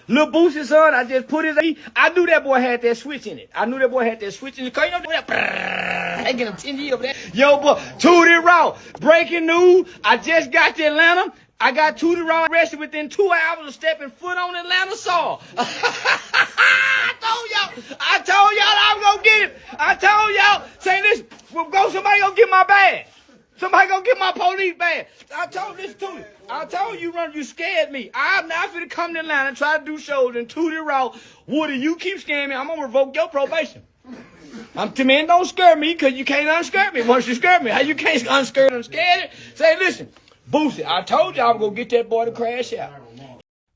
Lil Boosie's son, I just put his. I knew that boy had that switch in it. I knew that boy had that switch in it. Cause you know that. I get him 10 years over there. Yo, boy, Tootie Raww. Breaking news. I just got to Atlanta. I got Tootie Raww arrested within 2 hours of stepping foot on Atlanta soil. I told y'all I was gonna get him. I told y'all, say this, somebody gonna get my badge. Somebody gonna get my police badge. I told this Tootie. I told you, you scared me. I'm not finna come to Atlanta and try to do shows and Tootie Raww. Woody, you keep scaring me, I'm gonna revoke your probation. Man, don't scare me, cause you can't unscare me once you scare me. How you can't unscare and scared it? Say, listen, Boosie, I told you I was gonna get that boy to crash out.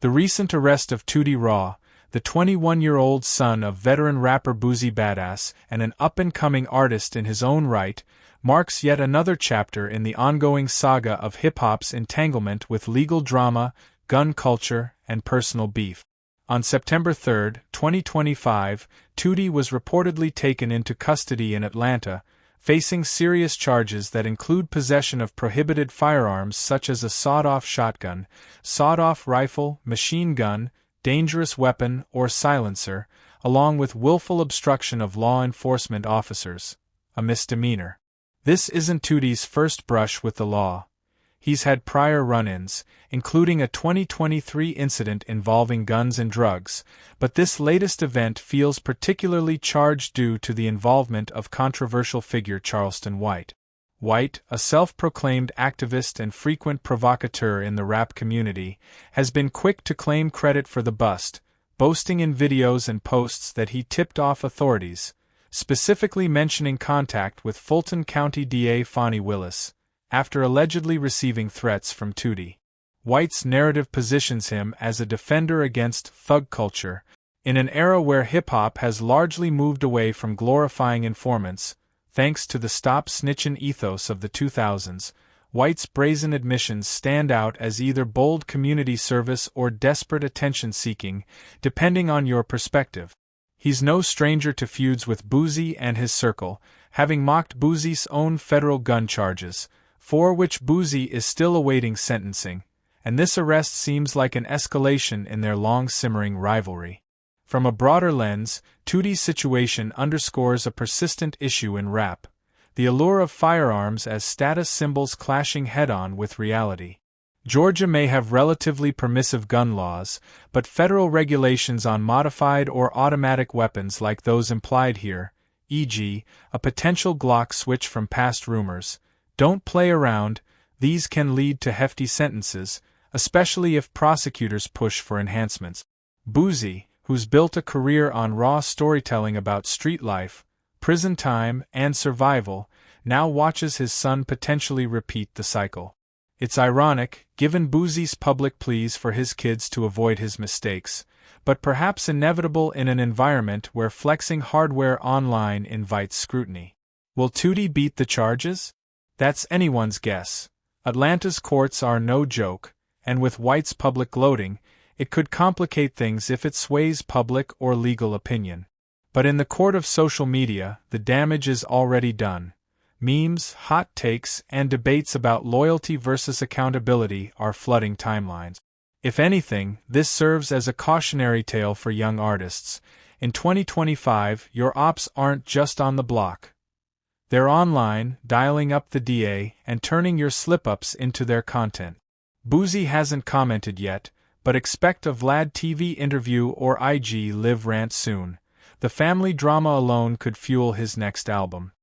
The recent arrest of Tootie Raww, the 21-year-old son of veteran rapper Boosie Badass and an up-and-coming artist in his own right, marks yet another chapter in the ongoing saga of hip-hop's entanglement with legal drama, gun culture, and personal beef. On September 3, 2025, Tootie was reportedly taken into custody in Atlanta, facing serious charges that include possession of prohibited firearms such as a sawed-off shotgun, sawed-off rifle, machine gun, dangerous weapon, or silencer, along with willful obstruction of law enforcement officers, a misdemeanor. This isn't Tootie's first brush with the law. He's had prior run-ins, including a 2023 incident involving guns and drugs, but this latest event feels particularly charged due to the involvement of controversial figure Charlestone White. White, a self-proclaimed activist and frequent provocateur in the rap community, has been quick to claim credit for the bust, boasting in videos and posts that he tipped off authorities, specifically mentioning contact with Fulton County DA Fani Willis, after allegedly receiving threats from Tootie. White's narrative positions him as a defender against thug culture, in an era where hip-hop has largely moved away from glorifying informants. Thanks to the stop snitchin' ethos of the 2000s, White's brazen admissions stand out as either bold community service or desperate attention-seeking, depending on your perspective. He's no stranger to feuds with Boosie and his circle, having mocked Boosie's own federal gun charges, for which Boosie is still awaiting sentencing, and this arrest seems like an escalation in their long-simmering rivalry. From a broader lens, Tootie's situation underscores a persistent issue in rap, the allure of firearms as status symbols clashing head-on with reality. Georgia may have relatively permissive gun laws, but federal regulations on modified or automatic weapons like those implied here, e.g., a potential Glock switch from past rumors, don't play around. These can lead to hefty sentences, especially if prosecutors push for enhancements. Boosie, who's built a career on raw storytelling about street life, prison time, and survival, now watches his son potentially repeat the cycle. It's ironic, given Boosie's public pleas for his kids to avoid his mistakes, but perhaps inevitable in an environment where flexing hardware online invites scrutiny. Will Tootie beat the charges? That's anyone's guess. Atlanta's courts are no joke, and with White's public gloating, it could complicate things if it sways public or legal opinion. But in the court of social media, the damage is already done. Memes, hot takes, and debates about loyalty versus accountability are flooding timelines. If anything, this serves as a cautionary tale for young artists. In 2025, your ops aren't just on the block. They're online, dialing up the DA, and turning your slip-ups into their content. Boosie hasn't commented yet, but expect a Vlad TV interview or IG Live rant soon. The family drama alone could fuel his next album.